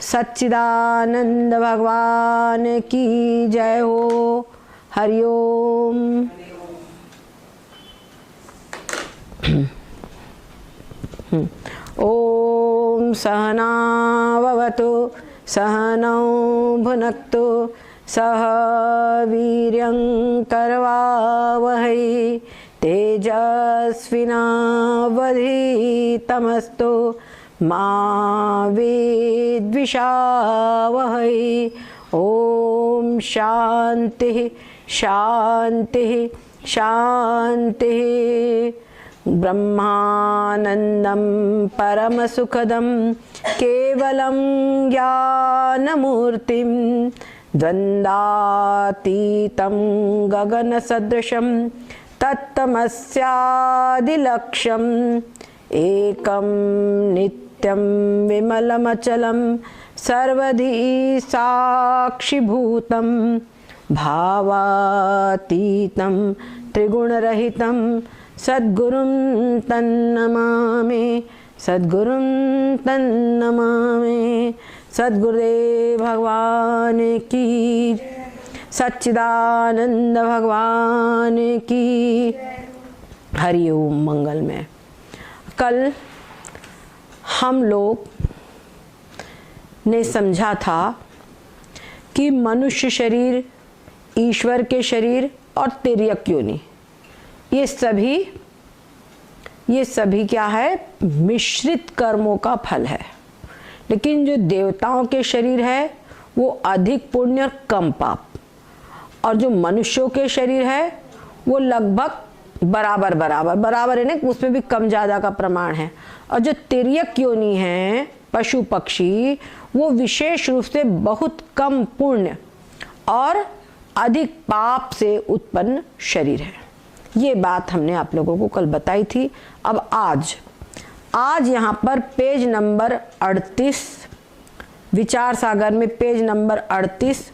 सच्चिदानंद भगवान की जय हो। हरिओम। ओम सहना भवतु सहनौ भुनक्तु सह वीर्यं करवावहै तेजस्विनावधीतमस्तु मा विद्विषावहै। ओम शांति शांति शांति। ब्रह्मानंदं परमसुखदं केवलं ज्ञानमूर्तिं द्वन्द्वातीतं गगनसदृशं तत्तमस्यादिलक्ष्यम् एकं नित्यं विमलमचलं सर्वधी साक्षिभूतं भावातीतं त्रिगुणरहितं सद्गुरुं तन्नमामि सद्गुरुं तन्नमामि। सद्गुरुदेव भगवान की सच्चिदानंद भगवान की हरिओम। मंगल में कल हम लोग ने समझा था कि मनुष्य शरीर, ईश्वर के शरीर और तिर्यक योनि ये सभी क्या है? मिश्रित कर्मों का फल है। लेकिन जो देवताओं के शरीर है वो अधिक पुण्य और कम पाप, और जो मनुष्यों के शरीर है वो लगभग बराबर है ना, उसमें भी कम ज़्यादा का प्रमाण है। और जो तिर्यक योनि है, पशु पक्षी, वो विशेष रूप से बहुत कम पुण्य और अधिक पाप से उत्पन्न शरीर है। ये बात हमने आप लोगों को कल बताई थी। अब आज यहाँ पर पेज नंबर 38, विचार सागर में पेज नंबर 38,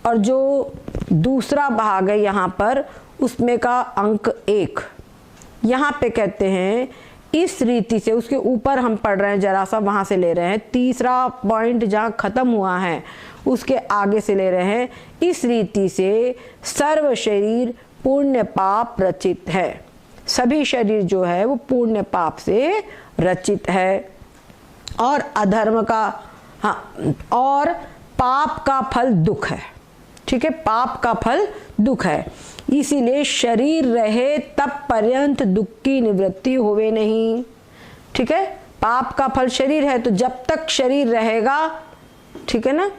और जो दूसरा भाग है यहाँ पर उसमें का अंक 1, यहाँ पे कहते हैं इस रीति से, उसके ऊपर हम पढ़ रहे हैं, जरा सा वहाँ से ले रहे हैं, तीसरा पॉइंट जहाँ खत्म हुआ है उसके आगे से ले रहे हैं। इस रीति से सर्व शरीर पुण्य पाप रचित है। सभी शरीर जो है वो पुण्य पाप से रचित है, और अधर्म का, हाँ, और पाप का फल दुख है। ठीक है, पाप का फल दुख है। इसीलिए शरीर रहे तब पर्यंत दुख की निवृत्ति होवे नहीं। ठीक है, पाप का फल शरीर है, तो जब तक शरीर रहेगा, ठीक है ना,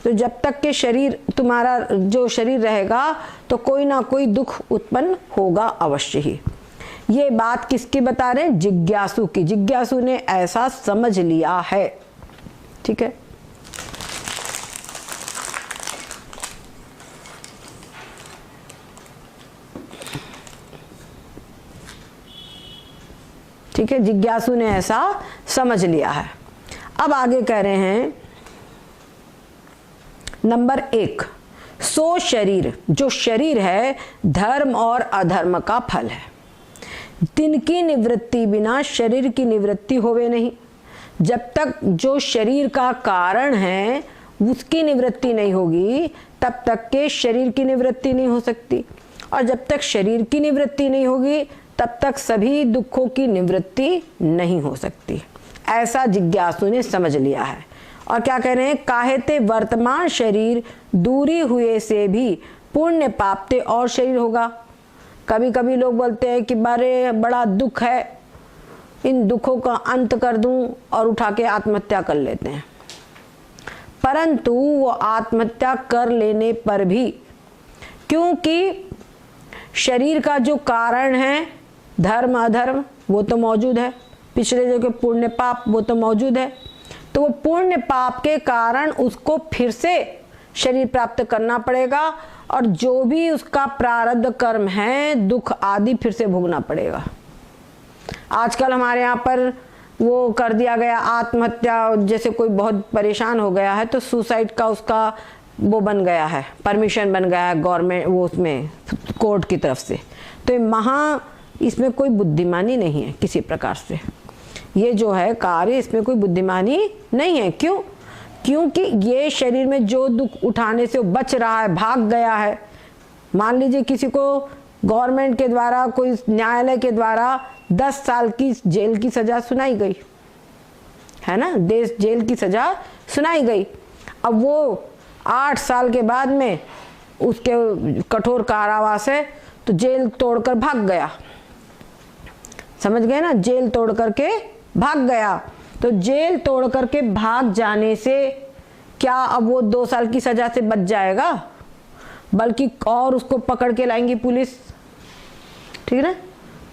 तो जब तक के शरीर, तुम्हारा जो शरीर रहेगा तो कोई ना कोई दुख उत्पन्न होगा अवश्य ही। ये बात किसकी बता रहे हैं? जिज्ञासु की। जिज्ञासु ने ऐसा समझ लिया है। ठीक है, ठीक है, जिज्ञासु ने ऐसा समझ लिया है। अब आगे कह रहे हैं नंबर 1, सो शरीर, जो शरीर है धर्म और अधर्म का फल है। तिनकी निवृत्ति बिना शरीर की निवृत्ति होवे नहीं। जब तक जो शरीर का कारण है उसकी निवृत्ति नहीं होगी तब तक के शरीर की निवृत्ति नहीं हो सकती, और जब तक शरीर की निवृत्ति नहीं होगी तब तक सभी दुखों की निवृत्ति नहीं हो सकती। ऐसा जिज्ञासु ने समझ लिया है। और क्या कह रहे हैं? काहेते वर्तमान शरीर दूरी हुए से भी पुण्य पापते और शरीर होगा। कभी कभी लोग बोलते हैं कि बारे बड़ा दुख है, इन दुखों का अंत कर दूं, और उठा के आत्महत्या कर लेते हैं। परंतु वो आत्महत्या कर लेने पर भी, क्योंकि शरीर का जो कारण है धर्म अधर्म वो तो मौजूद है, पिछले जो के पुण्य पाप वो तो मौजूद है, तो वो पुण्य पाप के कारण उसको फिर से शरीर प्राप्त करना पड़ेगा, और जो भी उसका प्रारब्ध कर्म है दुख आदि फिर से भोगना पड़ेगा। आजकल हमारे यहाँ पर वो कर दिया गया आत्महत्या, जैसे कोई बहुत परेशान हो गया है तो सुसाइड का उसका वो बन गया है, परमिशन बन गया है गवर्नमेंट, वो उसमें कोर्ट की तरफ से। तो इसमें कोई बुद्धिमानी नहीं है किसी प्रकार से। ये जो है कार्य, इसमें कोई बुद्धिमानी नहीं है। क्यों? क्योंकि ये शरीर में जो दुख उठाने से वो बच रहा है, भाग गया है। मान लीजिए किसी को गवर्नमेंट के द्वारा, कोई न्यायालय के द्वारा 10 साल की जेल की सजा सुनाई गई है ना, देश जेल की सजा सुनाई गई। अब वो 8 साल के बाद में उसके कठोर कारावास है तो जेल तोड़कर भाग गया, समझ गए ना, जेल तोड़ करके भाग गया। तो जेल तोड़ करके भाग जाने से क्या अब वो 2 साल की सजा से बच जाएगा, बल्कि और उसको पकड़ के लाएंगी पुलिस, ठीक है ना,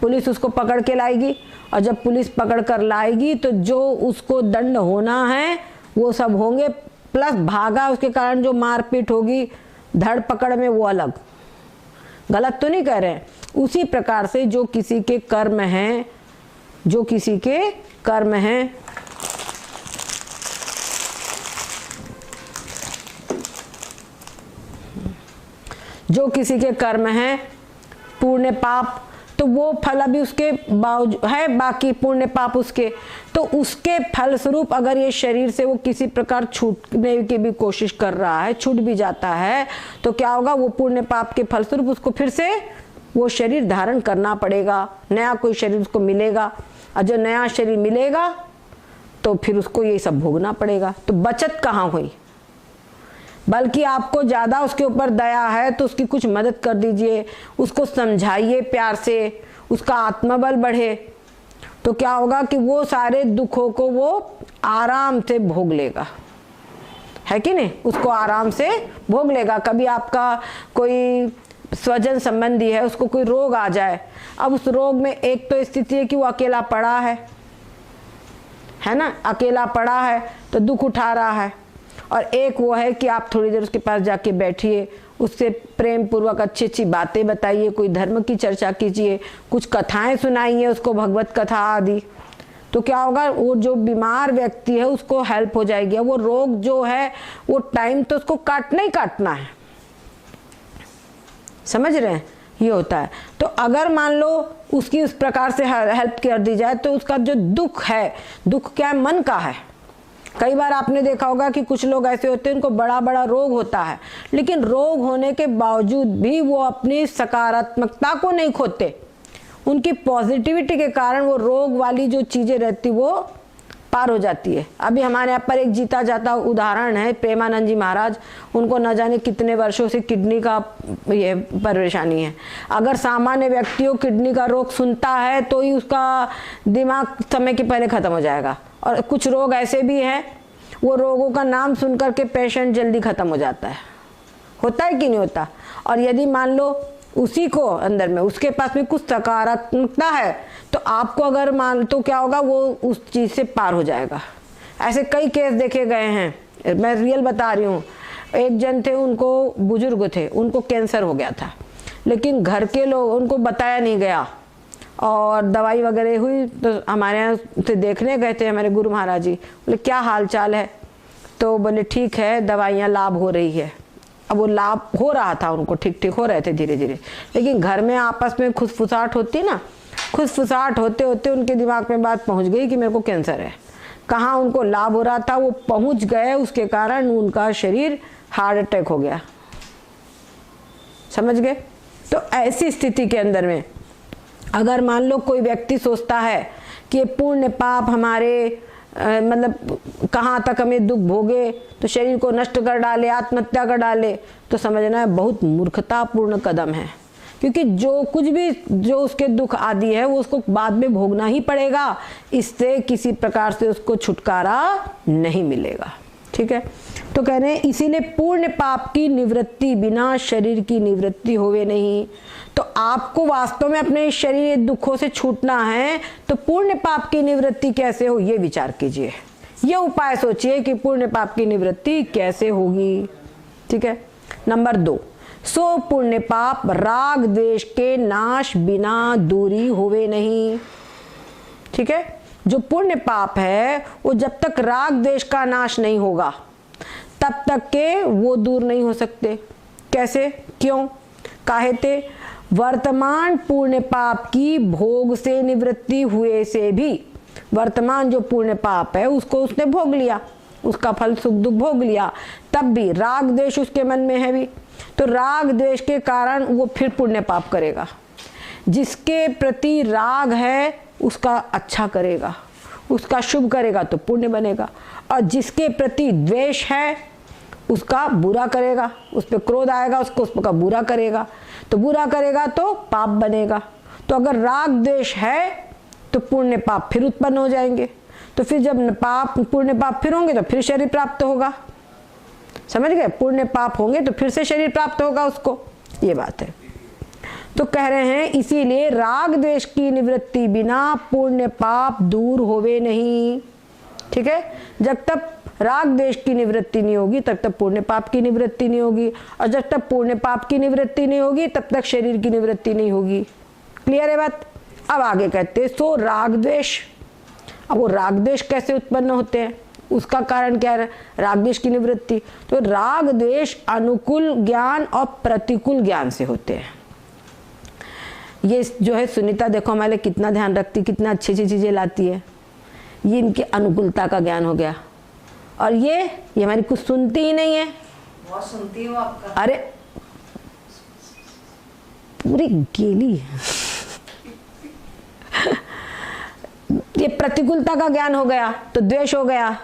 पुलिस उसको पकड़ के लाएगी। और जब पुलिस पकड़ कर लाएगी तो जो उसको दंड होना है वो सब होंगे, प्लस भागा उसके कारण जो मारपीट होगी धड़ पकड़ में, वो अलग। गलत तो नहीं कह रहे हैं। उसी प्रकार से जो किसी के कर्म हैं, जो किसी के कर्म हैं, जो किसी के कर्म हैं पुण्य पाप, तो वो फल अभी उसके बावजूद है, बाकी पुण्य पाप उसके, तो उसके फल स्वरूप अगर ये शरीर से वो किसी प्रकार छूटने की भी कोशिश कर रहा है, छूट भी जाता है, तो क्या होगा, वो पुण्य पाप के फल स्वरूप उसको फिर से वो शरीर धारण करना पड़ेगा, नया कोई शरीर उसको मिलेगा। और जो नया शरीर मिलेगा तो फिर उसको ये सब भोगना पड़ेगा। तो बचत कहाँ हुई, बल्कि आपको ज्यादा उसके ऊपर दया है तो उसकी कुछ मदद कर दीजिए, उसको समझाइए प्यार से, उसका आत्मबल बढ़े, तो क्या होगा कि वो सारे दुखों को वो आराम से भोग लेगा, है कि नहीं, उसको आराम से भोग लेगा। कभी आपका कोई स्वजन संबंधी है, उसको कोई रोग आ जाए, अब उस रोग में एक तो स्थिति है कि वो अकेला पड़ा है ना, अकेला पड़ा है तो दुख उठा रहा है, और एक वो है कि आप थोड़ी देर उसके पास जाके बैठिए, उससे प्रेम पूर्वक अच्छी अच्छी बातें बताइए, कोई धर्म की चर्चा कीजिए, कुछ कथाएं सुनाइए उसको, भगवत कथा आदि, तो क्या होगा, वो जो बीमार व्यक्ति है उसको हेल्प हो जाएगी। वो रोग जो है वो टाइम तो उसको काटना ही काटना है, समझ रहे हैं, ये होता है। तो अगर मान लो उसकी उस प्रकार से हेल्प कर दी जाए तो उसका जो दुख है, दुख क्या है, मन का है। कई बार आपने देखा होगा कि कुछ लोग ऐसे होते हैं, उनको बड़ा बड़ा रोग होता है, लेकिन रोग होने के बावजूद भी वो अपनी सकारात्मकता को नहीं खोते, उनकी पॉजिटिविटी के कारण वो रोग वाली जो चीजें रहती वो पार हो जाती है। अभी हमारे यहाँ पर एक जीता जाता उदाहरण है, प्रेमानंद जी महाराज, उनको न जाने कितने वर्षों से किडनी का ये परेशानी है। अगर सामान्य व्यक्ति को किडनी का रोग सुनता है तो ही उसका दिमाग समय के पहले खत्म हो जाएगा, और कुछ रोग ऐसे भी हैं वो रोगों का नाम सुन करके पेशेंट जल्दी खत्म हो जाता है, होता है कि नहीं होता। और यदि मान लो उसी को अंदर में उसके पास में कुछ सकारात्मकता है तो आपको अगर मान, तो क्या होगा, वो उस चीज से पार हो जाएगा। ऐसे कई केस देखे गए हैं, मैं रियल बता रही हूँ। एक जन थे, उनको बुजुर्ग थे, उनको कैंसर हो गया था, लेकिन घर के लोग, उनको बताया नहीं गया और दवाई वगैरह हुई, तो हमारे यहाँ से देखने गए थे हमारे गुरु महाराज जी, बोले क्या हाल चाल है, तो बोले ठीक है, दवाइयाँ लाभ हो रही है। अब वो लाभ हो रहा था, उनको ठीक ठीक हो रहे थे धीरे धीरे, लेकिन घर में आपस में खुसफुसाहट होती ना, खुसफुसाहट होते होते उनके दिमाग में बात पहुंच गई कि मेरे को कैंसर है। कहाँ उनको लाभ हो रहा था, वो पहुंच गए, उसके कारण उनका शरीर हार्ट अटैक हो गया, समझ गए। तो ऐसी स्थिति के अंदर में अगर मान लो कोई व्यक्ति सोचता है कि ये पुण्य पाप हमारे मतलब कहाँ तक हमें दुख भोगे, तो शरीर को नष्ट कर डाले, आत्महत्या कर डाले, तो समझना है बहुत मूर्खतापूर्ण कदम है। क्योंकि जो कुछ भी जो उसके दुख आदि है वो उसको बाद में भोगना ही पड़ेगा, इससे किसी प्रकार से उसको छुटकारा नहीं मिलेगा, ठीक है। तो कह रहे हैं इसीलिए पूर्ण पाप की निवृत्ति बिना शरीर की निवृत्ति होवे नहीं। तो आपको वास्तव में अपने शरीर दुखों से छूटना है तो पूर्ण पाप की निवृत्ति कैसे हो, ये विचार कीजिए, ये उपाय सोचिए कि पूर्ण पाप की निवृत्ति कैसे होगी, ठीक है। नंबर 2, सो पुण्य पाप राग द्वेष के नाश बिना दूरी होवे नहीं, ठीक है। जो पुण्य पाप है वो जब तक राग द्वेष का नाश नहीं होगा तब तक के वो दूर नहीं हो सकते। कैसे, क्यों, काहेते वर्तमान पुण्य पाप की भोग से निवृत्ति हुए से भी, वर्तमान जो पुण्य पाप है उसको उसने भोग लिया, उसका फल सुख दुख भोग लिया, तब भी राग द्वेष उसके मन में है भी, तो राग द्वेष के कारण वो फिर पुण्य पाप करेगा। जिसके प्रति राग है उसका अच्छा करेगा, उसका शुभ करेगा तो पुण्य बनेगा, और जिसके प्रति द्वेष है उसका बुरा करेगा, उस पर क्रोध आएगा, उसका बुरा करेगा, तो बुरा करेगा तो पाप बनेगा। तो अगर राग द्वेष है तो पुण्य पाप फिर उत्पन्न हो जाएंगे, तो फिर जब पाप पुण्य पाप फिर होंगे तो फिर शरीर प्राप्त होगा। समझ गए? पुण्य पाप होंगे तो फिर से शरीर प्राप्त होगा उसको, ये बात है। तो कह रहे हैं इसीलिए राग द्वेष की निवृत्ति बिना पुण्य पाप दूर होवे नहीं। ठीक है, जब तक राग द्वेष की निवृत्ति नहीं होगी तब तक पुण्य पाप की निवृत्ति नहीं होगी, और जब तक पुण्य पाप की निवृत्ति नहीं होगी तब तक शरीर की निवृत्ति नहीं होगी। क्लियर है बात? अब आगे कहते सो राग द्वेष। अब वो राग द्वेष कैसे उत्पन्न होते हैं, उसका कारण क्या है? राग द्वेष की निवृत्ति। तो राग द्वेष अनुकूल ज्ञान और प्रतिकूल ज्ञान से होते हैं। ये जो है सुनीता देखो हमारे कितना ध्यान रखती, कितना अच्छी अच्छी चीजें लाती है। ये इनकी अनुकूलता का ज्ञान हो गया, और ये हमारी कुछ सुनती ही नहीं है। बहुत सुनती हूँ आपका। अरे पूरी गेली ये प्रतिकूलता का ज्ञान हो गया तो द्वेष हो गया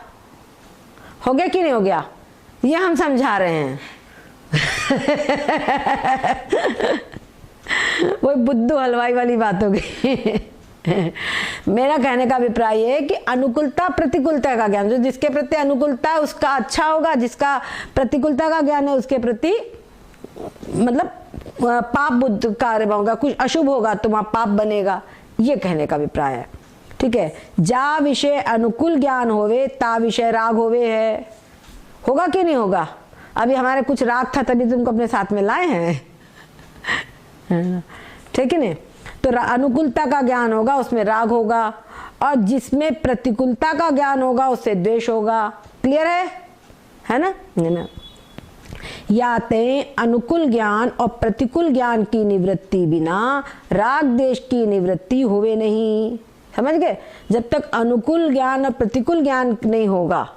कि नहीं हो गया? ये हम समझा रहे हैं। वो बुद्धू हलवाई वाली बात हो गई। मेरा कहने का अभिप्राय है कि अनुकूलता प्रतिकूलता का ज्ञान, जो जिसके प्रति अनुकूलता है उसका अच्छा होगा, जिसका प्रतिकूलता का ज्ञान है उसके प्रति मतलब पाप बुद्ध कार्य होगा, कुछ अशुभ होगा तो वहां पाप बनेगा, ये कहने का अभिप्राय है। ठीक है, जा विषय अनुकूल ज्ञान होवे ता विषय राग होवे है। होगा कि नहीं होगा? अभी हमारे कुछ राग था तभी तुमको अपने साथ में लाए हैं। ठीक है नहीं? तो अनुकूलता का ज्ञान होगा उसमें राग होगा, और जिसमें प्रतिकूलता का ज्ञान होगा उससे द्वेष होगा। क्लियर है ना? याते अनुकूल ज्ञान और प्रतिकूल ज्ञान की निवृत्ति बिना राग द्वेष की निवृत्ति होवे नहीं। समझ गए? जब तक अनुकूल ज्ञान और प्रतिकूल ज्ञान नहीं होगा,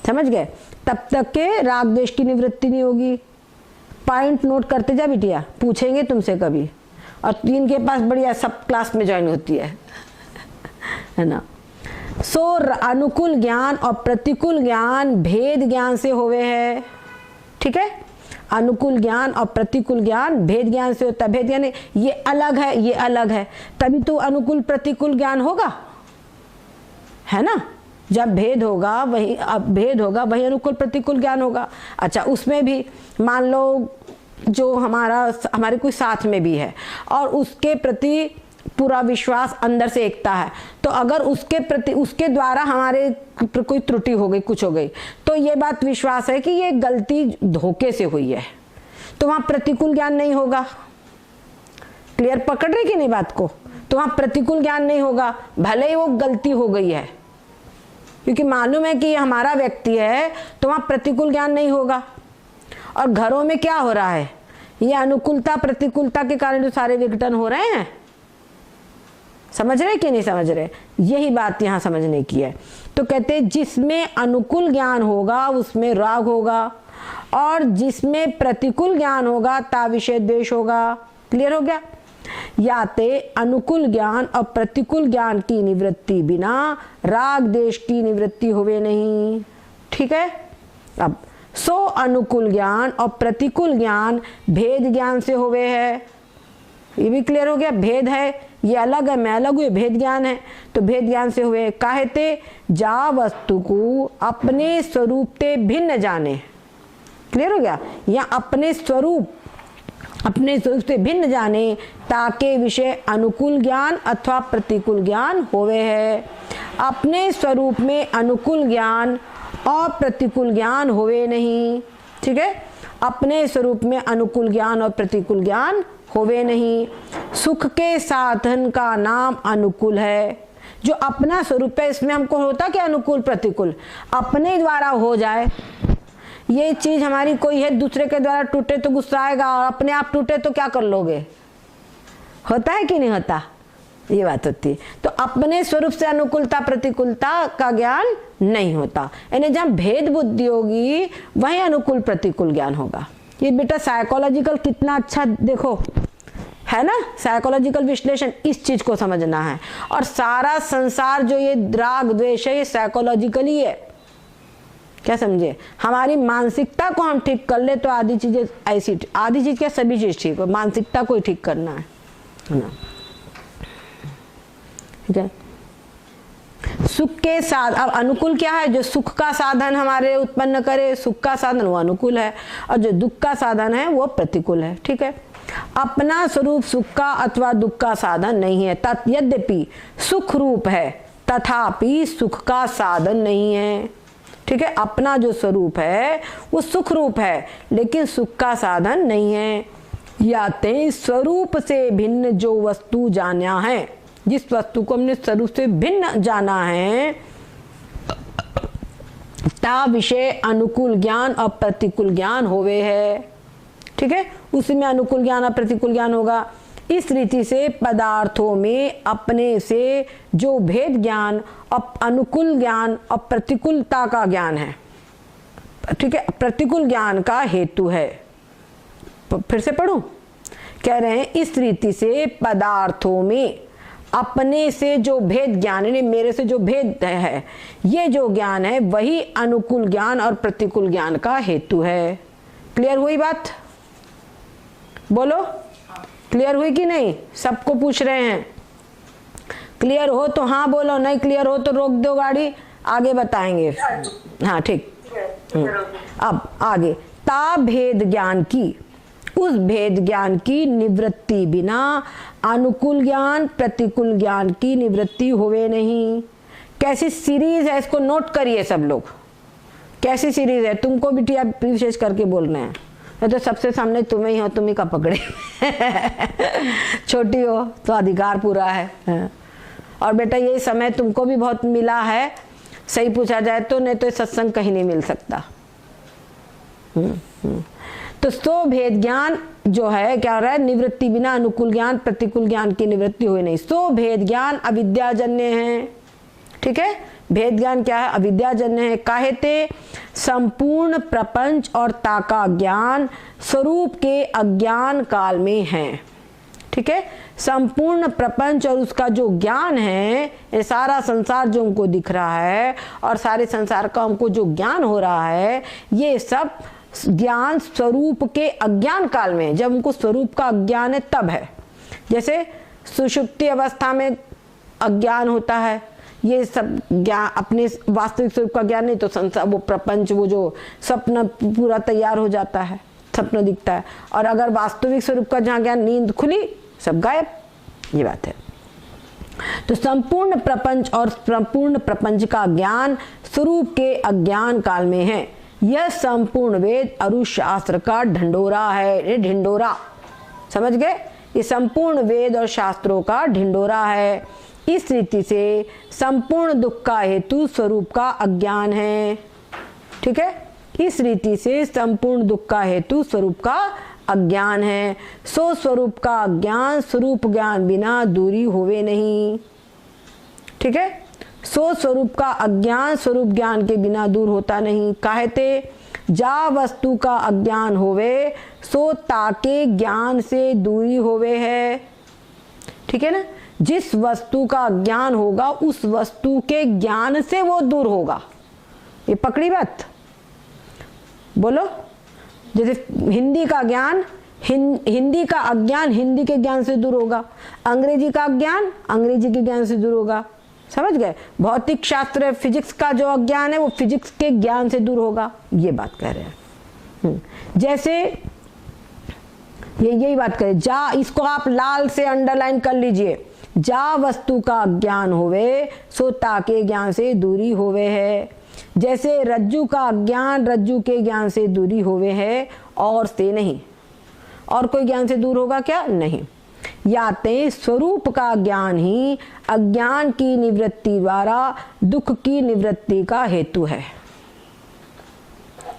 समझ गए, तब तक के राग द्वेष की निवृत्ति नहीं होगी। पॉइंट नोट करते जा बिटिया, पूछेंगे तुमसे कभी, और तीन के पास बढ़िया सब क्लास में ज्वाइन होती है ना। सो अनुकूल ज्ञान और प्रतिकूल ज्ञान भेद ज्ञान से होवे है। ठीक है, अनुकूल ज्ञान और प्रतिकूल ज्ञान भेद ज्ञान से होता है। भेद ज्ञान ये अलग है, ये अलग है, तभी तो अनुकूल प्रतिकूल ज्ञान होगा, है ना। जब भेद होगा वही, अब भेद होगा वही अनुकूल प्रतिकूल ज्ञान होगा। अच्छा, उसमें भी मान लो जो हमारे कोई साथ में भी है और उसके प्रति पूरा विश्वास अंदर से एकता है, तो अगर उसके प्रति उसके द्वारा हमारे कोई त्रुटि हो गई, कुछ हो गई, तो ये बात विश्वास है कि ये गलती धोखे से हुई है, तो वहां प्रतिकूल ज्ञान नहीं होगा। क्लियर पकड़ रहे कि नहीं बात को? तो वहां प्रतिकूल ज्ञान नहीं होगा, भले ही वो गलती हो गई है, क्योंकि मालूम है कि ये हमारा व्यक्ति है, तो वहां प्रतिकूल ज्ञान नहीं होगा। और घरों में क्या हो रहा है, ये अनुकूलता प्रतिकूलता के कारण जो सारे विघटन हो रहे हैं, समझ रहे कि नहीं समझ रहे? यही बात यहां समझने की है। तो कहते जिसमें अनुकूल ज्ञान होगा उसमें राग होगा, और जिसमें प्रतिकूल ज्ञान होगा ता विषय द्वेष होगा। क्लियर हो गया? याते अनुकूल ज्ञान और प्रतिकूल ज्ञान की निवृत्ति बिना राग द्वेष की निवृत्ति होवे नहीं। ठीक है, अब सो अनुकूल ज्ञान और प्रतिकूल ज्ञान भेद ज्ञान से होवे है। ये भी क्लियर हो गया? भेद है, ये अलग है, मैं अलग हूँ, ये भेद ज्ञान है, तो भेद ज्ञान से हुए। कहते जा वस्तु को अपने स्वरूप ते भिन्न जाने। क्लियर हो गया? या अपने स्वरूप से भिन्न जाने, ताके विषय अनुकूल ज्ञान अथवा प्रतिकूल ज्ञान होवे है। अपने स्वरूप में अनुकूल ज्ञान और प्रतिकूल ज्ञान होवे नहीं। ठीक है, अपने स्वरूप में अनुकूल ज्ञान और प्रतिकूल ज्ञान होवे नहीं। सुख के साधन का नाम अनुकूल है। जो अपना स्वरूप है, इसमें हमको होता कि अनुकूल प्रतिकूल अपने द्वारा हो जाए। ये चीज हमारी कोई है, दूसरे के द्वारा टूटे तो गुस्सा आएगा, और अपने आप टूटे तो क्या कर लोगे? होता है कि नहीं होता? ये बात होती है। तो अपने स्वरूप से अनुकूलता प्रतिकूलता का ज्ञान नहीं होता। यानी जहाँ भेद बुद्धि होगी वहीं अनुकूल प्रतिकूल ज्ञान होगा। ये बेटा साइकोलॉजिकल कितना अच्छा देखो है ना, साइकोलॉजिकल विश्लेषण, इस चीज को समझना है। और सारा संसार जो ये राग द्वेष है ये साइकोलॉजिकली है, क्या समझे। हमारी मानसिकता को हम ठीक कर ले तो आधी चीजें ऐसी, आधी चीज क्या सभी चीज ठीक हो, मानसिकता को ही ठीक करना है ना। ठीक है, सुख के साथ अब अनुकूल क्या है, जो सुख का साधन हमारे उत्पन्न करे, सुख का साधन वो अनुकूल है, और जो दुख का साधन है वो प्रतिकूल है। ठीक है, अपना स्वरूप सुख का अथवा दुख का साधन नहीं है, यद्यपि सुख रूप है तथापि सुख का साधन नहीं है। ठीक है, अपना जो स्वरूप है वो सुख रूप है लेकिन सुख का साधन नहीं है। याते स्वरूप से भिन्न जो वस्तु जाना है, जिस वस्तु को हमने स्वरूप से भिन्न जाना है, ता विषय अनुकूल ज्ञान और प्रतिकूल ज्ञान होवे है। ठीक है, उसी में अनुकूल ज्ञान और प्रतिकूल ज्ञान होगा। इस रीति से पदार्थों में अपने से जो भेद ज्ञान और अनुकूल ज्ञान और प्रतिकूलता का ज्ञान है, ठीक है, प्रतिकूल ज्ञान का हेतु है। फिर से पढ़ूं, कह रहे हैं इस रीति से पदार्थों में अपने से जो भेद ज्ञान, यानी मेरे से जो भेद है, ये जो ज्ञान है वही अनुकूल ज्ञान और प्रतिकूल ज्ञान का हेतु है। क्लियर हुई बात? बोलो, क्लियर हुई कि नहीं? सबको पूछ रहे हैं। क्लियर हो तो हाँ बोलो, नहीं क्लियर हो तो रोक दो गाड़ी, आगे बताएंगे। हाँ ठीक। अब आगे, ता भेद ज्ञान की, उस भेद ज्ञान की निवृत्ति बिना अनुकूल ज्ञान प्रतिकूल ज्ञान की निवृत्ति होवे नहीं। कैसी सीरीज है इसको नोट करिए सब लोग, कैसी सीरीज है, तुमको बिटिया विशेष करके बोलना है, तो सबसे सामने तुम्हें ही हो, तुम ही का पकड़े छोटी हो तो अधिकार पूरा है। और बेटा ये समय तुमको भी बहुत मिला है, सही पूछा जाए तो, नहीं तो सत्संग कहीं नहीं मिल सकता। तो सो भेद ज्ञान जो है क्या हो रहा है, निवृत्ति बिना अनुकूल ज्ञान प्रतिकूल ज्ञान की निवृत्ति हुई नहीं। सो भेद ज्ञान अविद्याजन्य है। ठीक है, भेद ज्ञान क्या है, अविद्याजन्य है। काहेते संपूर्ण प्रपंच और ताका ज्ञान स्वरूप के अज्ञान काल में है। ठीक है, संपूर्ण प्रपंच और उसका जो ज्ञान है, ये सारा संसार जो हमको दिख रहा है और सारे संसार का हमको जो ज्ञान हो रहा है, ये सब ज्ञान स्वरूप के अज्ञान काल में, जब हमको स्वरूप का अज्ञान है तब है। जैसे सुषुप्ति अवस्था में अज्ञान होता है, ये सब ज्ञान अपने वास्तविक स्वरूप का ज्ञान नहीं, तो संसार वो प्रपंच वो जो स्वप्न पूरा तैयार हो जाता है, स्वप्न दिखता है। और अगर वास्तविक स्वरूप का जहाँ ज्ञान, नींद खुली सब गायब, ये बात है। तो संपूर्ण प्रपंच और संपूर्ण प्रपंच का ज्ञान स्वरूप के अज्ञान काल में है। यह संपूर्ण वेद अरु शास्त्र का ढिंडोरा है। ये ढिंडोरा समझ गए, ये संपूर्ण वेद और शास्त्रों का ढिंडोरा है। इस रीति से संपूर्ण दुख का हेतु स्वरूप का अज्ञान है। ठीक है, इस रीति से संपूर्ण दुख का हेतु स्वरूप का अज्ञान है। सो स्वरूप का अज्ञान स्वरूप ज्ञान बिना दूरी होवे नहीं। ठीक है, सो स्वरूप का अज्ञान स्वरूप ज्ञान के बिना दूर होता नहीं। काहेते जा वस्तु का अज्ञान होवे सो ताके ज्ञान से दूरी होवे है। ठीक है ना, जिस वस्तु का ज्ञान होगा उस वस्तु के ज्ञान से वो दूर होगा। ये पकड़ी बात? बोलो, जैसे हिंदी का ज्ञान, हिंदी का अज्ञान हिंदी के ज्ञान से दूर होगा, अंग्रेजी का ज्ञान अंग्रेजी के ज्ञान से दूर होगा। समझ गए? भौतिक शास्त्र फिजिक्स का जो अज्ञान है वो फिजिक्स के ज्ञान से दूर होगा, ये बात कह रहे हैं। जैसे ये यही बात करें, जा, इसको आप लाल से अंडरलाइन कर लीजिए, जा वस्तु का ज्ञान होवे सो ताके ज्ञान से दूरी होवे है। जैसे रज्जु का अज्ञान रज्जु के ज्ञान से दूरी होवे है, और से नहीं। और कोई ज्ञान से दूर होगा क्या? नहीं। याते स्वरूप का ज्ञान ही अज्ञान की निवृत्ति द्वारा दुख की निवृत्ति का हेतु है।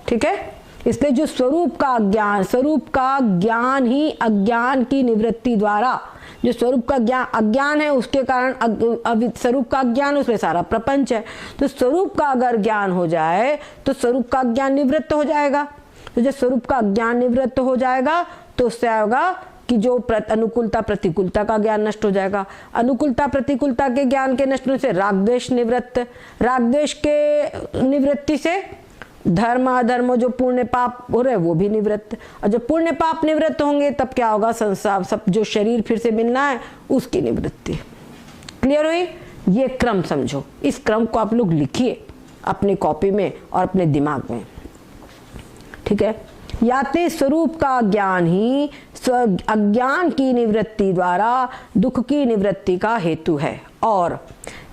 ठीक है, इसलिए जो स्वरूप का ज्ञान, स्वरूप का ज्ञान ही अज्ञान की निवृत्ति द्वारा, जो स्वरूप का ज्ञान अज्ञान है उसके कारण स्वरूप का अज्ञान, उसमें सारा प्रपंच है। तो स्वरूप का अगर ज्ञान हो जाए तो स्वरूप का ज्ञान निवृत्त हो जाएगा। तो जब स्वरूप का ज्ञान निवृत्त हो जाएगा तो उससे आएगा कि जो अनुकूलता प्रतिकूलता का ज्ञान नष्ट हो जाएगा। अनुकूलता प्रतिकूलता के ज्ञान के नष्ट होने से राग द्वेष निवृत्त, राग द्वेष के निवृत्ति से धर्म अधर्म जो पुण्य पाप हो रहे वो भी निवृत्त। और जब पुण्य पाप निवृत्त होंगे तब क्या होगा, संसार सब जो शरीर फिर से मिलना है उसकी निवृत्ति। क्लियर हुई? ये क्रम समझो, इस क्रम को आप लोग लिखिए अपनी कॉपी में और अपने दिमाग में, ठीक है। याते स्वरूप का ज्ञान ही अज्ञान की निवृत्ति द्वारा दुख की निवृत्ति का हेतु है, और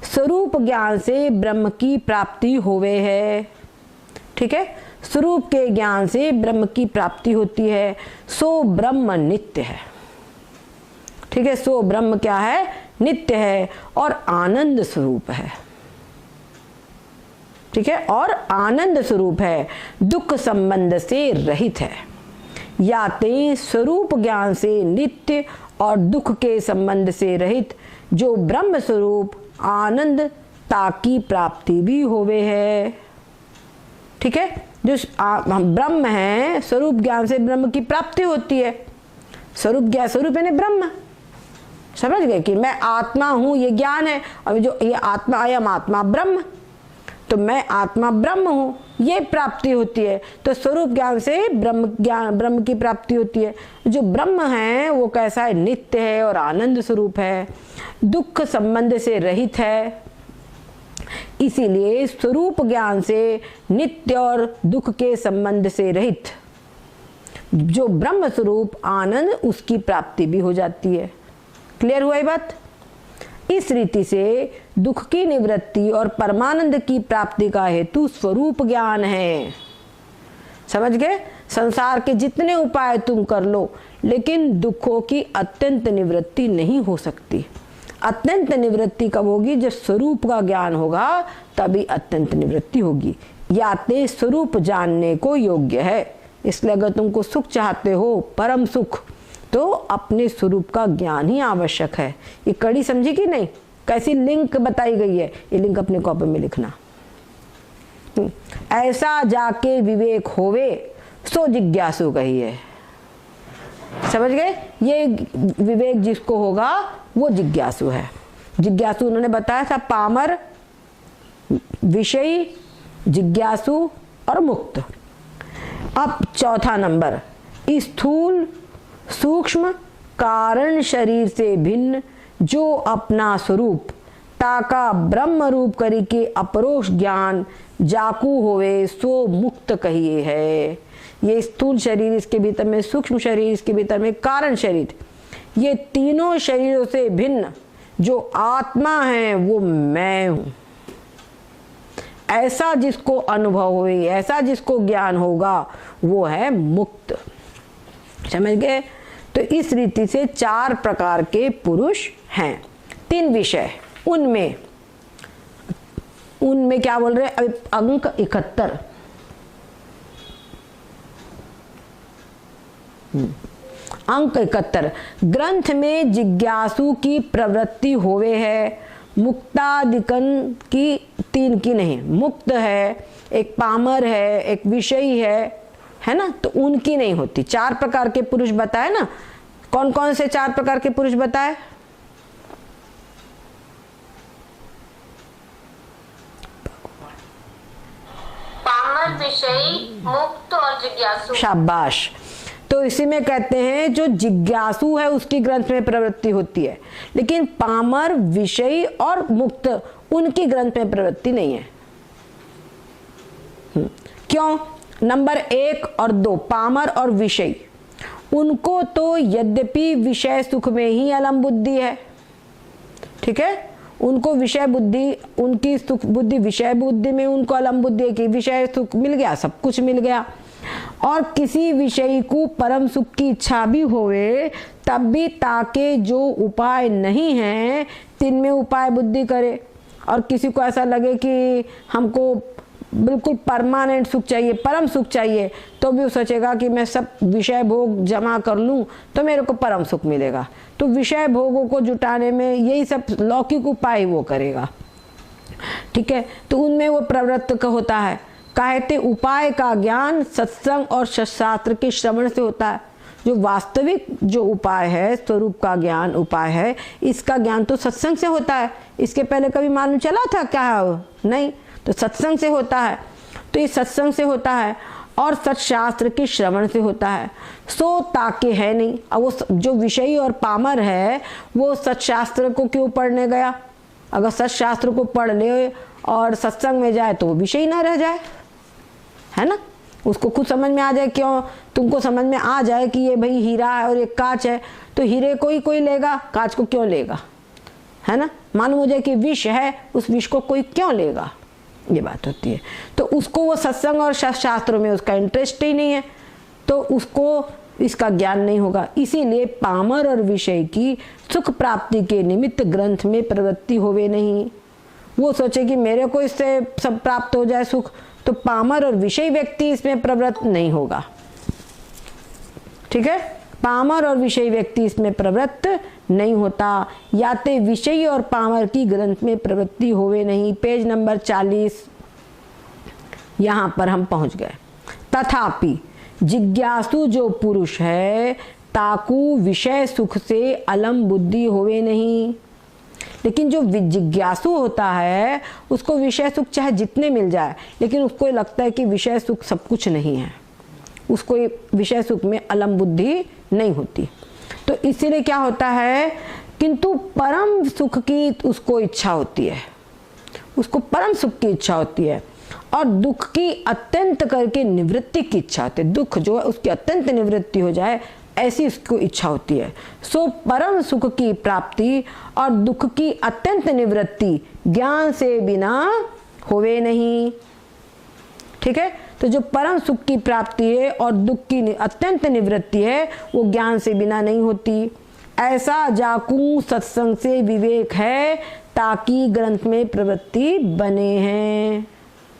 स्वरूप ज्ञान से ब्रह्म की प्राप्ति होवे है। ठीक है, स्वरूप के ज्ञान से ब्रह्म की प्राप्ति होती है। सो ब्रह्म नित्य है। ठीक है, सो ब्रह्म क्या है? नित्य है और आनंद स्वरूप है। ठीक है, और आनंद स्वरूप है, दुख संबंध से रहित है। याते स्वरूप ज्ञान से नित्य और दुख के संबंध से रहित जो ब्रह्म स्वरूप आनंद ताकी प्राप्ति भी होवे है। ठीक है, जो ब्रह्म है, स्वरूप ज्ञान से ब्रह्म की प्राप्ति होती है। स्वरूप ज्ञान, स्वरूप यानी ब्रह्म, समझ गए कि मैं आत्मा हूं, ये ज्ञान है। अब जो ये आत्मा, अयम आत्मा ब्रह्म, तो मैं आत्मा ब्रह्म हूं, ये प्राप्ति होती है। तो स्वरूप ज्ञान से ब्रह्म की प्राप्ति होती है। जो ब्रह्म है वो कैसा है? नित्य है और आनंद स्वरूप है, दुख संबंध से रहित है। इसीलिए स्वरूप ज्ञान से नित्य और दुख के संबंध से रहित जो ब्रह्म स्वरूप आनंद, उसकी प्राप्ति भी हो जाती है। क्लियर हुआ ये बात? इस रीति से दुख की निवृत्ति और परमानंद की प्राप्ति का हेतु स्वरूप ज्ञान है। समझ गए? संसार के जितने उपाय तुम कर लो, लेकिन दुखों की अत्यंत निवृत्ति नहीं हो सकती। अत्यंत निवृत्ति कब होगी? जब स्वरूप का ज्ञान होगा, तभी अत्यंत निवृत्ति होगी। याते स्वरूप जानने को योग्य है। इसलिए अगर तुमको सुख चाहते हो, परम सुख, तो अपने स्वरूप का ज्ञान ही आवश्यक है। ये कड़ी समझी कि नहीं? कैसी लिंक बताई गई है, ये लिंक अपने कॉपी में लिखना। ऐसा जाके विवेक होवे सो जिज्ञासु कही है। समझ गए? ये विवेक जिसको होगा वो जिज्ञासु है। जिज्ञासु उन्होंने बताया था, पामर, विषयी, जिज्ञासु और मुक्त। अब चौथा नंबर, स्थूल सूक्ष्म कारण शरीर से भिन्न जो अपना स्वरूप ताका ब्रह्म रूप करी के अपरोक्ष ज्ञान जाकू होवे सो मुक्त कहिए है। ये स्थूल शरीर, इसके भीतर में सूक्ष्म शरीर, इसके भीतर में कारण शरीर, ये तीनों शरीरों से भिन्न जो आत्मा है वो मैं हूं। ऐसा जिसको अनुभव हुई, ऐसा जिसको ज्ञान होगा, वो है मुक्त। समझ गए? तो इस रीति से 4 प्रकार के पुरुष हैं। 3 विषय, उनमें क्या बोल रहे हैं? अंक 71। अंक 71, ग्रंथ में जिज्ञासु की प्रवृत्ति होवे है, मुक्तादिकन की 3 की नहीं, मुक्त है, एक पामर है, एक विषयी है ना, तो उनकी नहीं होती। 4 प्रकार के पुरुष बताए ना। कौन कौन से 4 प्रकार के पुरुष बताए? पामर, विषयी, मुक्त और जिज्ञासु। शाबाश। तो इसी में कहते हैं जो जिज्ञासु है उसकी ग्रंथ में प्रवृत्ति होती है, लेकिन पामर, विषयी और मुक्त, उनकी ग्रंथ में प्रवृत्ति नहीं है। क्यों? नंबर 1 और 2, पामर और विषयी, उनको तो यद्यपि विषय सुख में ही अलम बुद्धि है। ठीक है, उनको विषय बुद्धि, उनकी सुख बुद्धि विषय बुद्धि में उनको अलम बुद्धि है कि विषय सुख मिल गया, सब कुछ मिल गया। और किसी विषय को परम सुख की इच्छा भी होवे, तब भी ताके जो उपाय नहीं है, 3 में उपाय बुद्धि करे। और किसी को ऐसा लगे कि हमको बिल्कुल परमानेंट सुख चाहिए, परम सुख चाहिए, तो भी वो सोचेगा कि मैं सब विषय भोग जमा कर लूं तो मेरे को परम सुख मिलेगा। तो विषय भोगों को जुटाने में यही सब लौकिक उपाय वो करेगा, ठीक है। तो उनमें वो प्रवृत्त होता है। कहते उपाय का ज्ञान सत्संग और शास्त्र के श्रवण से होता है। जो वास्तविक जो उपाय है, स्वरूप का ज्ञान उपाय है, इसका ज्ञान तो सत्संग से होता है। इसके पहले कभी मालूम चला था क्या? नहीं, तो सत्संग से होता है। तो ये सत्संग से होता है और सत्शास्त्र के श्रवण से होता है। सो ताके है नहीं। अब वो जो विषयी और पामर है वो सत्शास्त्र को क्यों पढ़ने गया? अगर सत्शास्त्र को पढ़ ले और सत्संग में जाए तो वो विषय ना रह जाए, है ना। उसको खुद समझ में आ जाए, क्यों तुमको समझ में आ जाए कि ये भाई हीरा है और ये कांच है, तो हीरे को ही कोई लेगा, कांच को क्यों लेगा, है ना। मालूम हो जाए कि विष है, उस विष को कोई क्यों लेगा, ये बात होती है। तो उसको वो सत्संग और शास्त्रों में उसका इंटरेस्ट ही नहीं है, तो उसको इसका ज्ञान नहीं होगा। इसीलिए पामर और विषय की सुख प्राप्ति के निमित्त ग्रंथ में प्रवृत्ति होवे नहीं। वो सोचे कि मेरे को इससे सब प्राप्त हो जाए सुख, तो पामर और विषय व्यक्ति इसमें प्रवृत्त नहीं होगा, ठीक है। पामर और विषय व्यक्ति इसमें प्रवृत्त नहीं होता। याते विषय और पामर की ग्रंथ में प्रवृत्ति होवे नहीं। पेज नंबर 40 यहां पर हम पहुंच गए। तथापि जिज्ञासु जो पुरुष है ताकू विषय सुख से अलम बुद्धि होवे नहीं। लेकिन जो जिज्ञासु होता है उसको विषय सुख चाहे जितने मिल जाए, लेकिन उसको लगता है कि विषय सुख सब कुछ नहीं है, उसको विषय सुख में अलम बुद्धि नहीं होती। तो इसीलिए क्या होता है, किंतु परम सुख की उसको इच्छा होती है, उसको परम सुख की इच्छा होती है, और दुख की अत्यंत करके निवृत्ति की इच्छा होती है। दुख जो है उसकी अत्यंत निवृत्ति हो जाए, ऐसी उसको इच्छा होती है। सो परम सुख की प्राप्ति और दुख की अत्यंत निवृत्ति ज्ञान से बिना होवे नहीं, ठीक है। तो जो परम सुख की प्राप्ति है और दुख की अत्यंत निवृत्ति है वो ज्ञान से बिना नहीं होती। ऐसा जाकू सत्संग से विवेक है ताकि ग्रंथ में प्रवृत्ति बने हैं।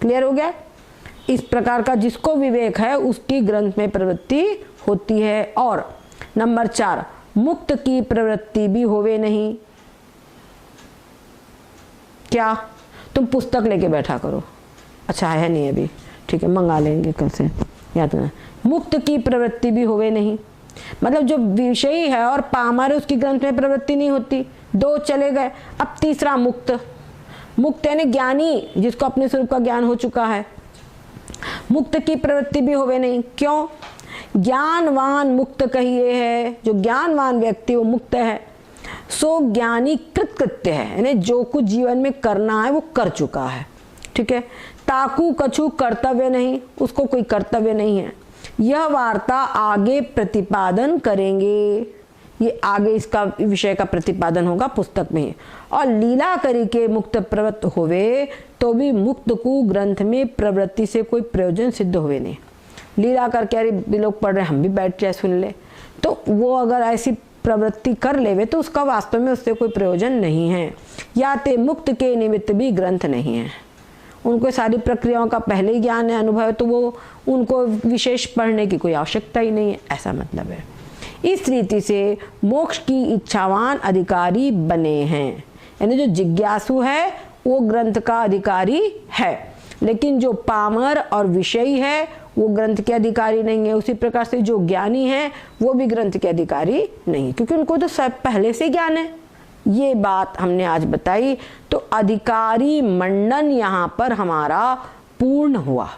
क्लियर हो गया? इस प्रकार का जिसको विवेक है उसकी ग्रंथ में प्रवृत्ति होती है। और नंबर 4, मुक्त की प्रवृत्ति भी होवे नहीं। क्या तुम पुस्तक लेके बैठा करो? अच्छा है नहीं अभी, ठीक है, मंगा लेंगे कल से, याद रखना। मुक्त की प्रवृत्ति भी होवे नहीं, मतलब जो विषयी है और पामर है उसकी ग्रंथ में प्रवृत्ति नहीं होती। 2 चले गए, अब तीसरा मुक्त। मुक्त यानी ज्ञानी, जिसको अपने स्वरूप का ज्ञान हो चुका है, मुक्त की प्रवृत्ति भी होवे नहीं। क्यों? ज्ञानवान मुक्त कहिए है, जो ज्ञानवान व्यक्ति वो मुक्त है। सो ज्ञानी कृतकृत्य है, यानी जो कुछ जीवन में करना है वो कर चुका है, ठीक है। ताकू कछु कर्तव्य नहीं, उसको कोई कर्तव्य नहीं है। यह वार्ता आगे प्रतिपादन करेंगे, ये आगे इसका विषय का प्रतिपादन होगा पुस्तक में। और लीला करी के मुक्त प्रवृत्त होवे तो भी मुक्त को ग्रंथ में प्रवृत्ति से कोई प्रयोजन सिद्ध होवे नहीं। लीला करके अरे लोग पढ़ रहे हम भी बैठ जाए सुन ले, तो वो अगर ऐसी प्रवृत्ति कर लेवे तो उसका वास्तव में उससे कोई प्रयोजन नहीं है। या ते मुक्त के निमित्त भी ग्रंथ नहीं है, उनको सारी प्रक्रियाओं का पहले ही ज्ञान है, अनुभव है, तो वो उनको विशेष पढ़ने की कोई आवश्यकता ही नहीं है, ऐसा मतलब है। इस रीति से मोक्ष की इच्छावान अधिकारी बने हैं, यानी जो जिज्ञासु है वो ग्रंथ का अधिकारी है, लेकिन जो पामर और विषयी है वो ग्रंथ के अधिकारी नहीं है। उसी प्रकार से जो ज्ञानी है वो भी ग्रंथ के अधिकारी नहीं, क्योंकि उनको तो सब पहले से ज्ञान है। ये बात हमने आज बताई। तो अधिकारी मंडन यहाँ पर हमारा पूर्ण हुआ,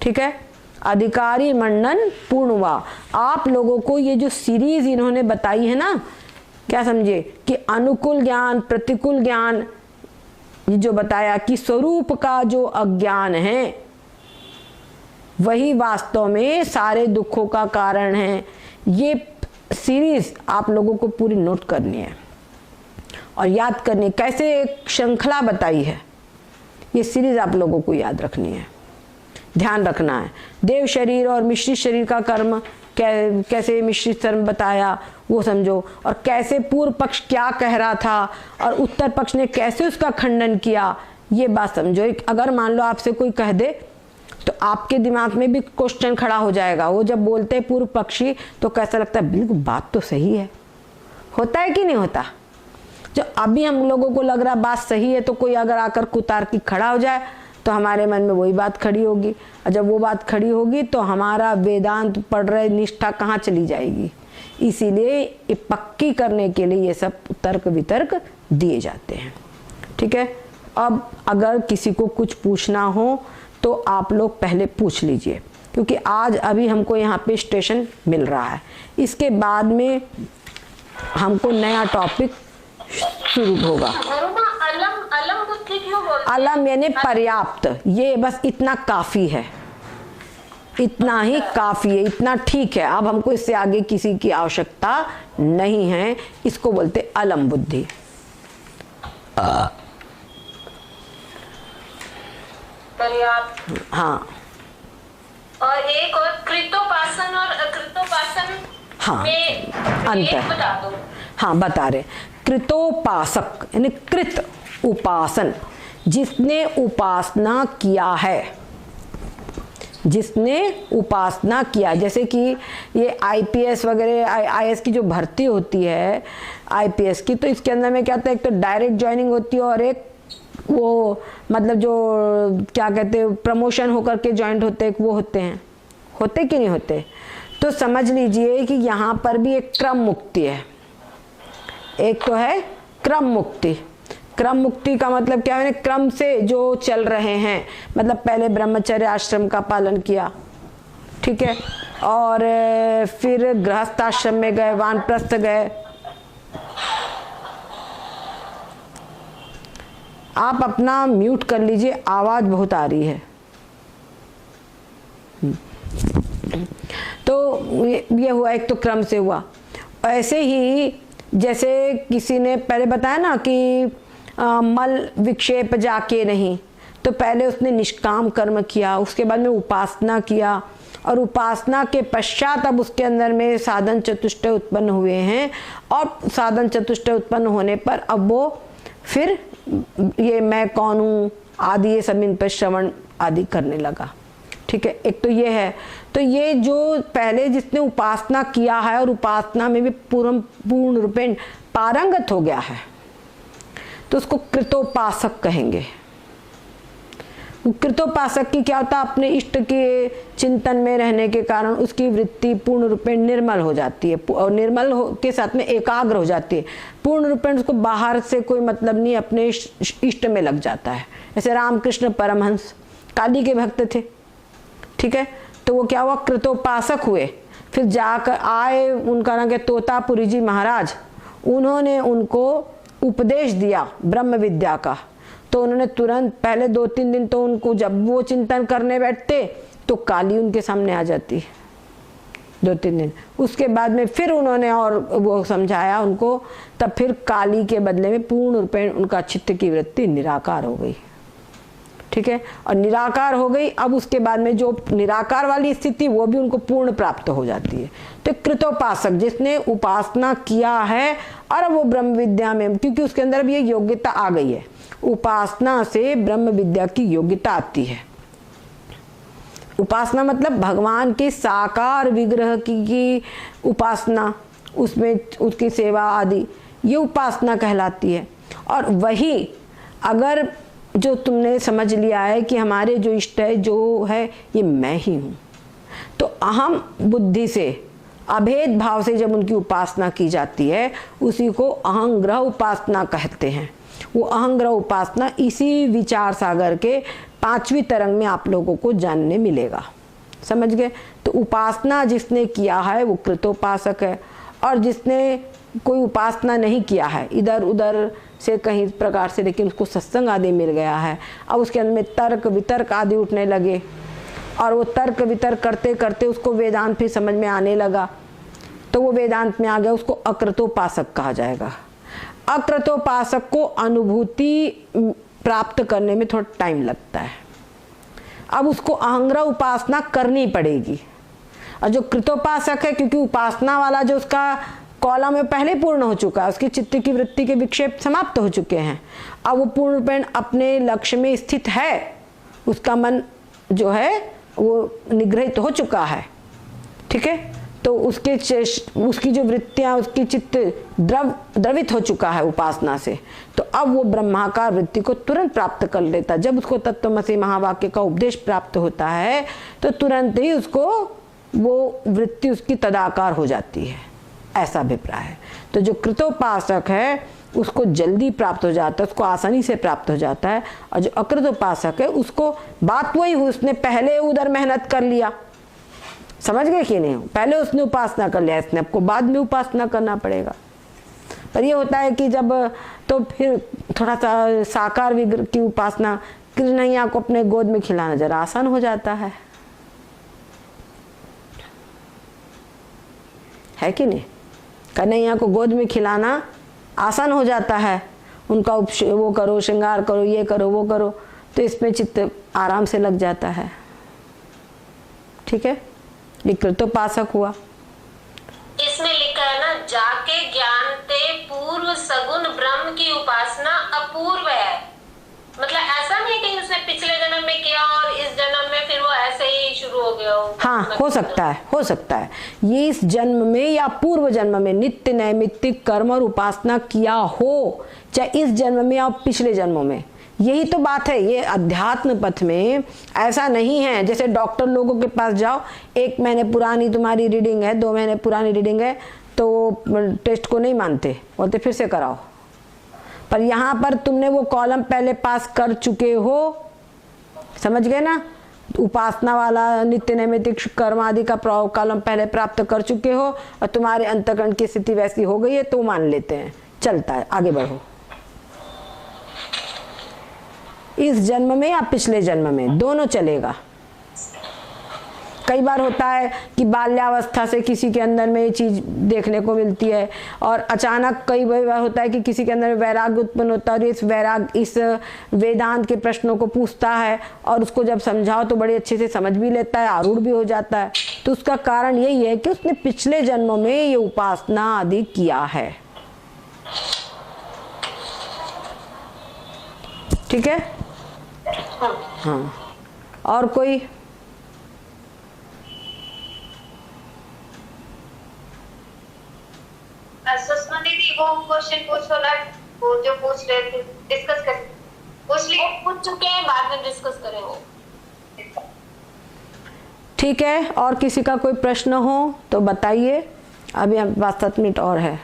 ठीक है, अधिकारी मंडन पूर्ण हुआ। आप लोगों को ये जो सीरीज इन्होंने बताई है ना, क्या समझे कि अनुकूल ज्ञान प्रतिकूल ज्ञान, ये जो बताया कि स्वरूप का जो अज्ञान है वही वास्तव में सारे दुखों का कारण है, ये सीरीज आप लोगों को पूरी नोट करनी है और याद करनी। कैसे एक श्रृंखला बताई है, ये सीरीज आप लोगों को याद रखनी है, ध्यान रखना है। देव शरीर और मिश्रित शरीर का कर्म कैसे मिश्रित कर्म बताया वो समझो, और कैसे पूर्व पक्ष क्या कह रहा था और उत्तर पक्ष ने कैसे उसका खंडन किया, ये बात समझो। अगर मान लो आपसे कोई कह दे तो आपके दिमाग में भी क्वेश्चन खड़ा हो जाएगा। वो जब बोलते हैं पूर्व पक्षी तो कैसा लगता है, बिल्कुल बात तो सही है। होता है कि नहीं होता? जो अभी हम लोगों को लग रहा बात सही है, तो कोई अगर आकर कुतार्किक खड़ा हो जाए तो हमारे मन में वही बात खड़ी होगी, और जब वो बात खड़ी होगी तो हमारा वेदांत पढ़ रहे निष्ठा कहाँ चली जाएगी। इसीलिए ये पक्की करने के लिए ये सब तर्क वितर्क दिए जाते हैं। ठीक है, अब अगर किसी को कुछ पूछना हो तो आप लोग पहले पूछ लीजिए, क्योंकि आज अभी हमको यहाँ पे स्टेशन मिल रहा है। इसके बाद में हमको नया टॉपिक शुरू होगा। अलम बुद्धि क्यों बोलते हैं? अलम यानी पर्याप्त, ये बस इतना काफी है, इतना ही काफी है, इतना ठीक है। अब हमको इससे आगे किसी की आवश्यकता नहीं है। इसको बोलते अलम बुद्धि। पर्याप्त। हाँ, और एक और कृतोपासन और अकृतोपासन हाँ, में अंतर बता दो। हाँ, बता रहे। कृतोपासक यानी कृत उपासन, जिसने उपासना किया है, जिसने उपासना किया। जैसे कि ये आईपीएस वगैरह आईएएस की जो भर्ती होती है आईपीएस की, तो इसके अंदर में क्या होता है, एक तो डायरेक्ट ज्वाइनिंग होती है और एक वो मतलब जो क्या कहते हैं प्रमोशन होकर के ज्वाइंट होते हैं, वो होते हैं, होते कि नहीं होते। तो समझ लीजिए कि यहाँ पर भी एक क्रम मुक्ति है। एक तो है क्रम मुक्ति। क्रम मुक्ति का मतलब क्या है, क्रम से जो चल रहे हैं, मतलब पहले ब्रह्मचर्य आश्रम का पालन किया, ठीक है, और फिर गृहस्थ आश्रम में गए, वानप्रस्थ गए। आप अपना म्यूट कर लीजिए, आवाज बहुत आ रही है। तो ये हुआ, एक तो क्रम से हुआ। ऐसे ही जैसे किसी ने पहले बताया ना कि मल विक्षेप जाके नहीं, तो पहले उसने निष्काम कर्म किया, उसके बाद में उपासना किया, और उपासना के पश्चात अब उसके अंदर में साधन चतुष्टय उत्पन्न हुए हैं, और साधन चतुष्टय उत्पन्न होने पर अब वो फिर ये मैं कौन हूँ आदि ये सब इन पर श्रवण आदि करने लगा। ठीक है, एक तो ये है। तो ये जो पहले जिसने उपासना किया है और उपासना में भी पूर्ण रूपेण पारंगत हो गया है, तो उसको कृतोपासक कहेंगे। कृतोपासक की क्या होता है, अपने इष्ट के चिंतन में रहने के कारण उसकी वृत्ति पूर्ण रूपेण निर्मल हो जाती है, और निर्मल के साथ में एकाग्र हो जाती है। पूर्ण रूपेण उसको बाहर से कोई मतलब नहीं, अपने इष्ट में लग जाता है। जैसे रामकृष्ण परमहंस काली के भक्त थे, ठीक है, तो वो क्या हुआ, कृतोपासक हुए। फिर जाकर आए, उनका नाम क्या, तोतापुरी जी महाराज, उन्होंने उनको उपदेश दिया ब्रह्म विद्या का। तो उन्होंने तुरंत पहले 2-3 दिन तो उनको, जब वो चिंतन करने बैठते तो काली उनके सामने आ जाती, 2-3 दिन। उसके बाद में फिर उन्होंने और वो समझाया उनको, तब फिर काली के बदले में पूर्ण रूपेण उनका चित्त की वृत्ति निराकार हो गई। ठीक है, और निराकार हो गई। अब उसके बाद में जो निराकार वाली स्थिति वो भी उनको पूर्ण प्राप्त हो जाती है। तो कृतोपासक जिसने उपासना किया है और वो ब्रह्म विद्या में, क्योंकि उसके अंदर भी ये योग्यता आ गई है, उपासना से ब्रह्म विद्या की योग्यता आती है। उपासना मतलब भगवान के साकार विग्रह की उपासना, उसमें उसकी सेवा आदि, ये उपासना कहलाती है। और वही अगर जो तुमने समझ लिया है कि हमारे जो इष्ट है जो है ये मैं ही हूँ, तो अहम बुद्धि से अभेद भाव से जब उनकी उपासना की जाती है, उसी को अहंग्रह उपासना कहते हैं। वो अहंग्रह उपासना इसी विचार सागर के 5वीं तरंग में आप लोगों को जानने मिलेगा। समझ गए? तो उपासना जिसने किया है वो कृतोपासक है, और जिसने कोई उपासना नहीं किया है इधर उधर से कहीं प्रकार से, लेकिन उसको सत्संग आदि मिल गया है, अब उसके अंदर में तर्क वितर्क आदि उठने लगे, और वो तर्क वितर्क करते करते उसको वेदांत फिर समझ में आने लगा, तो वो वेदांत में आ गया, उसको अकृतोपासक कहा जाएगा। अकृतोपासक को अनुभूति प्राप्त करने में थोड़ा टाइम लगता है। अब उसको अहंग्रह उपासना करनी पड़ेगी। और जो कृतोपासक है, क्योंकि उपासना वाला जो उसका कॉलम में पहले पूर्ण हो चुका है, उसकी चित्त की वृत्ति के विक्षेप समाप्त हो चुके हैं। अब वो पूर्णपेण अपने लक्ष्य में स्थित है, उसका मन जो है वो निग्रहित हो चुका है, ठीक है। तो उसकी जो वृत्तियां, उसकी चित्त द्रवित हो चुका है उपासना से, तो अब वो ब्रह्माकार वृत्ति को तुरंत प्राप्त कर लेता है। जब उसको तत्वमसि महावाक्य का उपदेश प्राप्त होता है तो तुरंत ही उसको वो वृत्ति उसकी तदाकार हो जाती है, ऐसा अभिप्राय है। तो जो कृतोपासक है उसको जल्दी प्राप्त हो जाता है, उसको आसानी से प्राप्त हो जाता है। और जो अकृतोपासक है उसको बात वही हुई, उसने पहले उधर मेहनत कर लिया, समझ गए कि नहीं, पहले उसने उपासना कर लिया, इसने आपको बाद में उपासना करना पड़ेगा। पर ये होता है कि जब तो फिर थोड़ा सा साकार विग्रह की उपासना, कृष्णैया को अपने गोद में खिलाना जरा आसान हो जाता है कि नहीं। कन्हैया को गोद में खिलाना आसान हो जाता है, उनका वो करो, श्रृंगार करो, ये करो, वो करो, तो इसमें चित्त आराम से लग जाता है, ठीक है। ये कृतोपासक हुआ। इसमें लिखा है ना, जाके ज्ञान ते पूर्व सगुण ब्रह्म की उपासना अपूर्व है। मतलब ऐसा नहीं कि उसने पिछले जन्म में किया और इस जन्म में फिर वो ऐसे ही शुरू हो गया हो। हाँ, हो सकता है, हो सकता है ये इस जन्म में या पूर्व जन्म में नित्य नैमित्तिक कर्म और उपासना किया हो, चाहे इस जन्म में या पिछले जन्मों में। यही तो बात है, ये अध्यात्म पथ में ऐसा नहीं है जैसे डॉक्टर लोगों के पास जाओ, 1 महीने पुरानी तुम्हारी रीडिंग है, 2 महीने पुरानी रीडिंग है, तो टेस्ट को नहीं मानते, बोलते फिर से कराओ। पर यहाँ पर तुमने वो कॉलम पहले पास कर चुके हो, समझ गए ना, उपासना वाला नित्य नैमित्तिक कर्म आदि का कॉलम पहले प्राप्त कर चुके हो और तुम्हारे अंतःकरण की स्थिति वैसी हो गई है तो मान लेते हैं, चलता है, आगे बढ़ो। इस जन्म में या पिछले जन्म में, दोनों चलेगा। कई बार होता है कि बाल्यावस्था से किसी के अंदर में ये चीज देखने को मिलती है और अचानक कई बार होता है कि किसी के अंदर वैराग्य उत्पन्न होता है और इस वेदांत के प्रश्नों को पूछता है और उसको जब समझाओ तो बड़े अच्छे से समझ भी लेता है, आरूढ़ भी हो जाता है। तो उसका कारण यही है कि उसने पिछले जन्मों में ये उपासना आदि किया है, ठीक है। हाँ, और कोई? सुषमा दीदी वो क्वेश्चन पूछो ना, वो जो पूछ रहे थे, डिस्कस कर पूछ लिए, पूछ चुके हैं, बाद में डिस्कस करेंगे। ठीक है, और किसी का कोई प्रश्न हो तो बताइए, अभी हम 5-7 मिनट और है।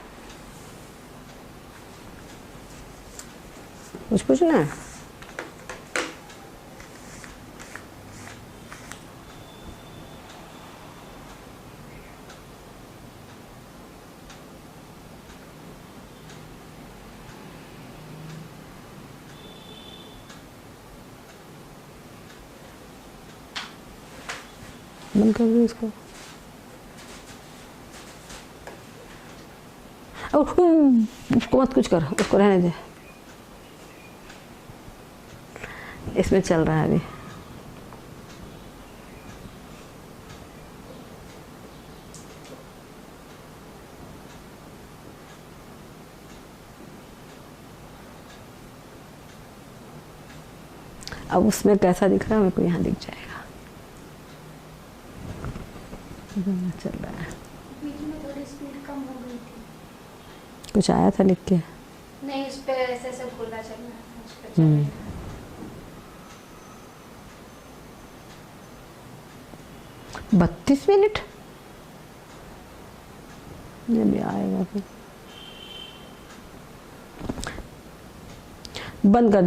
कुछ पूछना है? बंद कर दो इसको। उसको मत कुछ कर, उसको रहने दे, इसमें चल रहा है अभी। अब उसमें कैसा दिख रहा है मेरे को यहाँ दिख जाएगा, चल रहा है। बीच में थोड़ी स्पीड कम हो गई थी। कुछ आया था लिख के? नहीं, उस पे ऐसे ऐसे गोला चलना है, उस पे चल रहा है। 32 मिनट ये भी आएगा फिर। बंद कर दे।